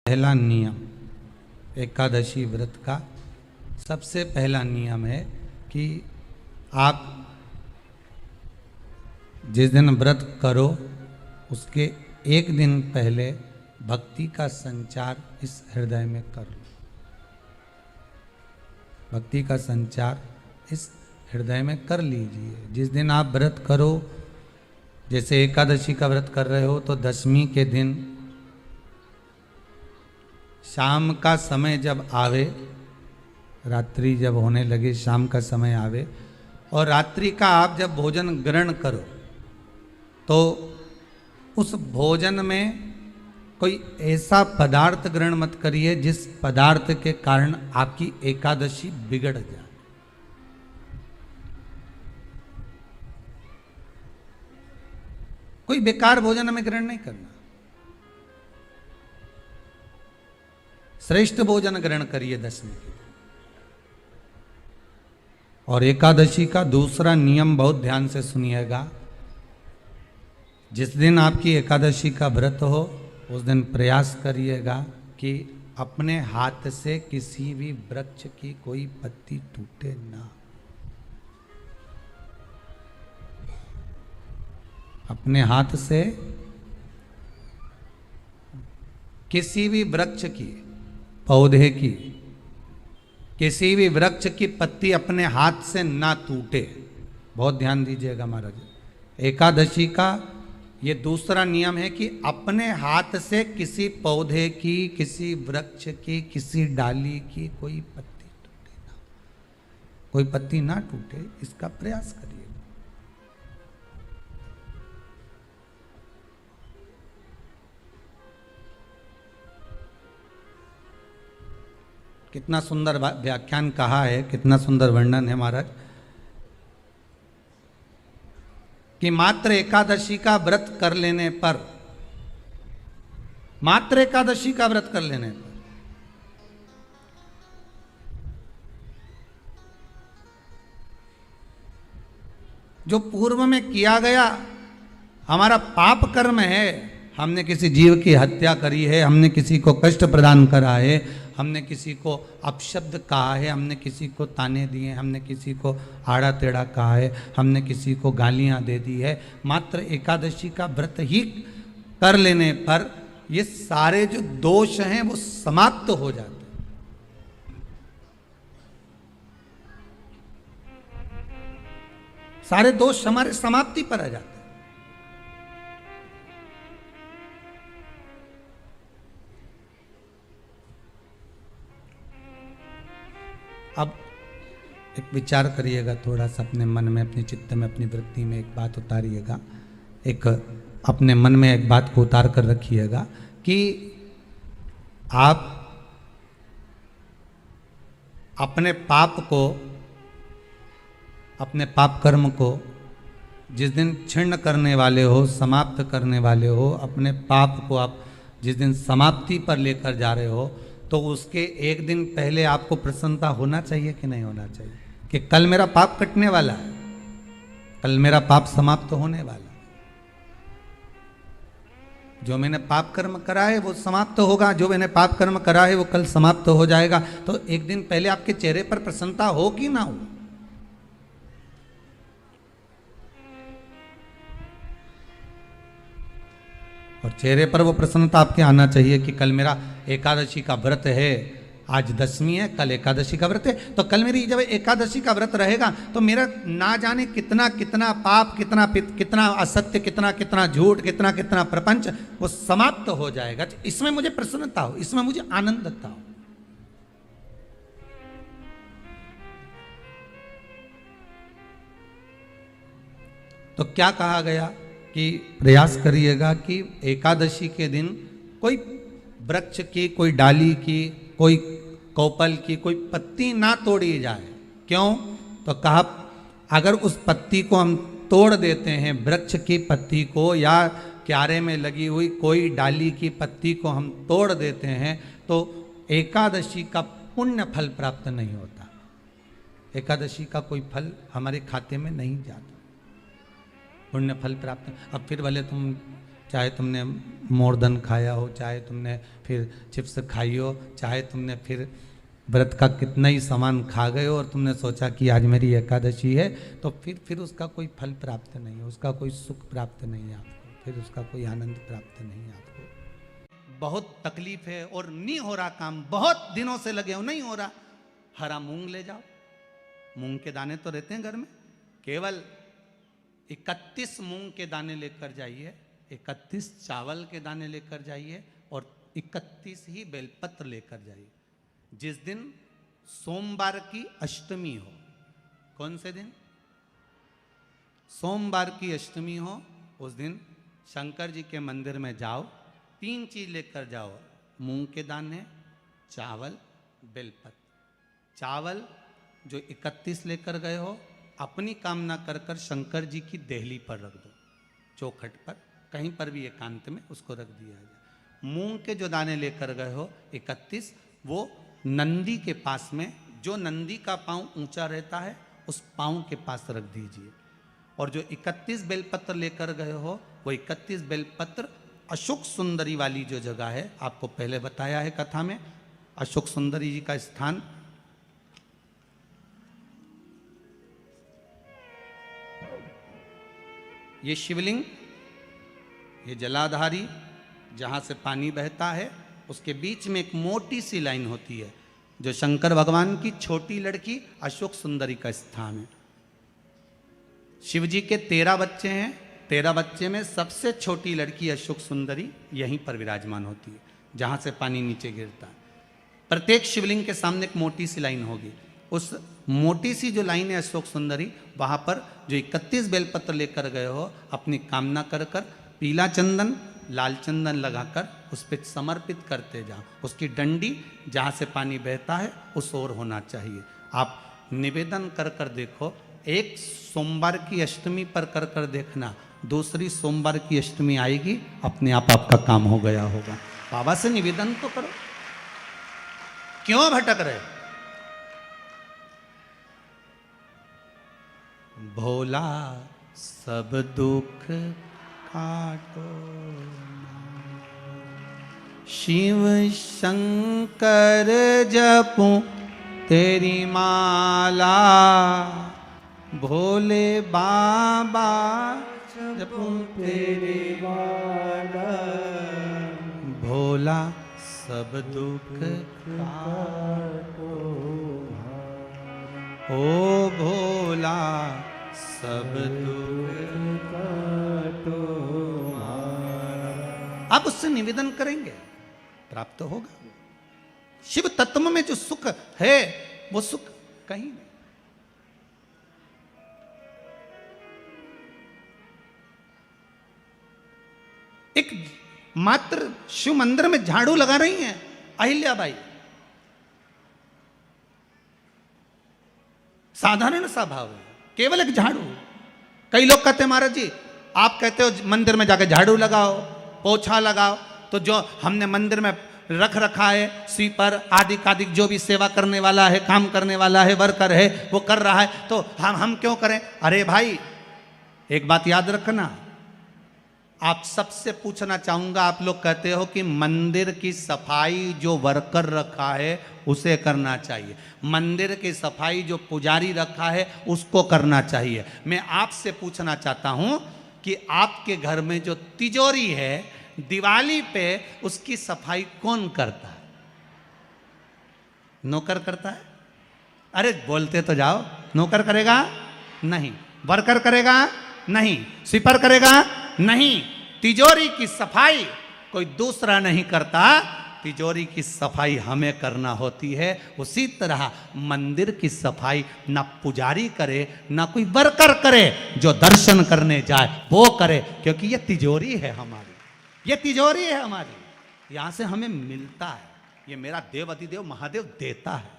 पहला नियम एकादशी व्रत का सबसे पहला नियम है कि आप जिस दिन व्रत करो उसके एक दिन पहले भक्ति का संचार इस हृदय में कर लो। भक्ति का संचार इस हृदय में कर लीजिए। जिस दिन आप व्रत करो, जैसे एकादशी का व्रत कर रहे हो तो दशमी के दिन शाम का समय जब आवे, रात्रि जब होने लगे, शाम का समय आवे और रात्रि का आप जब भोजन ग्रहण करो तो उस भोजन में कोई ऐसा पदार्थ ग्रहण मत करिए जिस पदार्थ के कारण आपकी एकादशी बिगड़ जाए। कोई बेकार भोजन हमें ग्रहण नहीं करना, श्रेष्ठ भोजन ग्रहण करिए दशमी के। और एकादशी का दूसरा नियम बहुत ध्यान से सुनिएगा। जिस दिन आपकी एकादशी का व्रत हो उस दिन प्रयास करिएगा कि अपने हाथ से किसी भी वृक्ष की कोई पत्ती टूटे ना। अपने हाथ से किसी भी वृक्ष की, पौधे की, किसी भी वृक्ष की पत्ती अपने हाथ से ना टूटे। बहुत ध्यान दीजिएगा महाराज। एकादशी का ये दूसरा नियम है कि अपने हाथ से किसी पौधे की, किसी वृक्ष की, किसी डाली की कोई पत्ती टूटे ना, कोई पत्ती ना टूटे, इसका प्रयास करिए। कितना सुंदर व्याख्यान कहा है, कितना सुंदर वर्णन है महाराज कि मात्र एकादशी का व्रत कर लेने पर, मात्र एकादशी का व्रत कर लेने पर जो पूर्व में किया गया हमारा पाप कर्म है, हमने किसी जीव की हत्या करी है, हमने किसी को कष्ट प्रदान करा है, हमने किसी को अपशब्द कहा है, हमने किसी को ताने दिए, हमने किसी को आड़ा टेढ़ा कहा है, हमने किसी को गालियां दे दी है, मात्र एकादशी का व्रत ही कर लेने पर ये सारे जो दोष हैं वो समाप्त हो जाते हैं। सारे दोष हमारे समाप्ति पर आ जाते हैं। अब एक विचार करिएगा थोड़ा सा अपने मन में, अपने चित्त में, अपनी वृत्ति में एक बात उतारिएगा। एक अपने मन में एक बात को उतार कर रखिएगा कि आप अपने पाप को, अपने पाप कर्म को जिस दिन क्षीण करने वाले हो, समाप्त करने वाले हो, अपने पाप को आप जिस दिन समाप्ति पर लेकर जा रहे हो तो उसके एक दिन पहले आपको प्रसन्नता होना चाहिए कि नहीं होना चाहिए कि कल मेरा पाप कटने वाला है, कल मेरा पाप समाप्त होने वाला है। जो मैंने पाप कर्म करा है वो समाप्त होगा, जो मैंने पाप कर्म करा है वो कल समाप्त हो जाएगा। तो एक दिन पहले आपके चेहरे पर प्रसन्नता हो कि ना हो। और चेहरे पर वो प्रसन्नता आपके आना चाहिए कि कल मेरा एकादशी का व्रत है, आज दशमी है, कल एकादशी का व्रत है, तो कल मेरी जब एकादशी का व्रत रहेगा तो मेरा ना जाने कितना कितना पाप, कितना कितना असत्य, कितना कितना झूठ, कितना कितना प्रपंच वो समाप्त हो जाएगा। इसमें मुझे प्रसन्नता हो, इसमें मुझे आनंदता हो। तो क्या कहा गया कि प्रयास करिएगा कि एकादशी के दिन कोई वृक्ष की, कोई डाली की, कोई कोपल की कोई पत्ती ना तोड़ी जाए। क्यों? तो कहा अगर उस पत्ती को हम तोड़ देते हैं, वृक्ष की पत्ती को या क्यारे में लगी हुई कोई डाली की पत्ती को हम तोड़ देते हैं तो एकादशी का पुण्य फल प्राप्त नहीं होता, एकादशी का कोई फल हमारे खाते में नहीं जाता, पुण्य फल प्राप्त। अब फिर भले तुम चाहे तुमने मोरधन खाया हो, चाहे तुमने फिर चिप्स खाई हो, चाहे तुमने फिर व्रत का कितना ही सामान खा गए हो और तुमने सोचा कि आज मेरी एकादशी है, तो फिर उसका कोई फल प्राप्त नहीं है, उसका कोई सुख प्राप्त नहीं है आपको, फिर उसका कोई आनंद प्राप्त नहीं है आपको। बहुत तकलीफ है और नहीं हो रहा काम, बहुत दिनों से लगे हो, नहीं हो रहा, हरा मूंग ले जाओ। मूंग के दाने तो रहते हैं घर में, केवल 31 मूंग के दाने लेकर जाइए, 31 चावल के दाने लेकर जाइए और 31 ही बेलपत्र लेकर जाइए। जिस दिन सोमवार की अष्टमी हो, कौन से दिन? सोमवार की अष्टमी हो, उस दिन शंकर जी के मंदिर में जाओ, 3 चीज लेकर जाओ, मूंग के दाने, चावल, बेलपत्र। चावल जो 31 लेकर गए हो, अपनी कामना कर कर शंकर जी की देहली पर रख दो, चौखट पर, कहीं पर भी एकांत में उसको रख दिया जाए। मूंग के जो दाने लेकर गए हो 31, वो नंदी के पास में, जो नंदी का पांव ऊंचा रहता है उस पांव के पास रख दीजिए। और जो 31 बेलपत्र लेकर गए हो, वो 31 बेलपत्र अशोक सुंदरी वाली जो जगह है, आपको पहले बताया है कथा में, अशोक सुंदरी जी का स्थान ये शिवलिंग, ये जलाधारी जहाँ से पानी बहता है, उसके बीच में एक मोटी सी लाइन होती है, जो शंकर भगवान की छोटी लड़की अशोक सुंदरी का स्थान है। शिव जी के 13 बच्चे हैं, 13 बच्चे में सबसे छोटी लड़की अशोक सुंदरी यहीं पर विराजमान होती है, जहाँ से पानी नीचे गिरता है। प्रत्येक शिवलिंग के सामने एक मोटी सी लाइन होगी, उस मोटी सी जो लाइन है अशोक सुंदरी, वहाँ पर जो 31 बेलपत्र लेकर गए हो, अपनी कामना कर कर पीला चंदन, लाल चंदन लगाकर उस पर समर्पित करते जाओ। उसकी डंडी जहाँ से पानी बहता है उस ओर होना चाहिए। आप निवेदन कर कर देखो, एक सोमवार की अष्टमी पर कर कर देखना, दूसरी सोमवार की अष्टमी आएगी, अपने आप आपका काम हो गया होगा। बाबा से निवेदन तो करो, क्यों भटक रहे? भोला सब दुख काटो, शिव शंकर जपूं तेरी माला, भोले बाबा जपूं तेरी माला, भोला सब दुख काटो, ओ भोला सब दुख काटो। आप उससे निवेदन करेंगे, प्राप्त होगा। शिव तत्व में जो सुख है, वो सुख कहीं नहीं। एक मात्र शिव मंदिर में झाड़ू लगा रही हैं अहिल्याबाई, साधारण सा भाव है, केवल एक झाड़ू। कई लोग कहते हैं महाराज जी, आप कहते हो मंदिर में जाकर झाड़ू लगाओ, पोछा लगाओ, तो जो हमने मंदिर में रख रखा है स्वीपर आदि कादिक, जो भी सेवा करने वाला है, काम करने वाला है, वर्कर है, वो कर रहा है, तो हम क्यों करें? अरे भाई, एक बात याद रखना, आप सबसे पूछना चाहूंगा, आप लोग कहते हो कि मंदिर की सफाई जो वर्कर रखा है उसे करना चाहिए, मंदिर की सफाई जो पुजारी रखा है उसको करना चाहिए। मैं आपसे पूछना चाहता हूं कि आपके घर में जो तिजोरी है, दिवाली पे उसकी सफाई कौन करता है? नौकर करता है? अरे बोलते तो जाओ। नौकर करेगा? नहीं। वर्कर करेगा? नहीं। स्वीपर करेगा? नहीं। तिजोरी की सफाई कोई दूसरा नहीं करता, तिजोरी की सफाई हमें करना होती है। उसी तरह मंदिर की सफाई ना पुजारी करे, ना कोई वर्कर करे, जो दर्शन करने जाए वो करे, क्योंकि ये तिजोरी है हमारी, ये तिजोरी है हमारी, यहां से हमें मिलता है, ये मेरा देव अधिदेव महादेव देता है।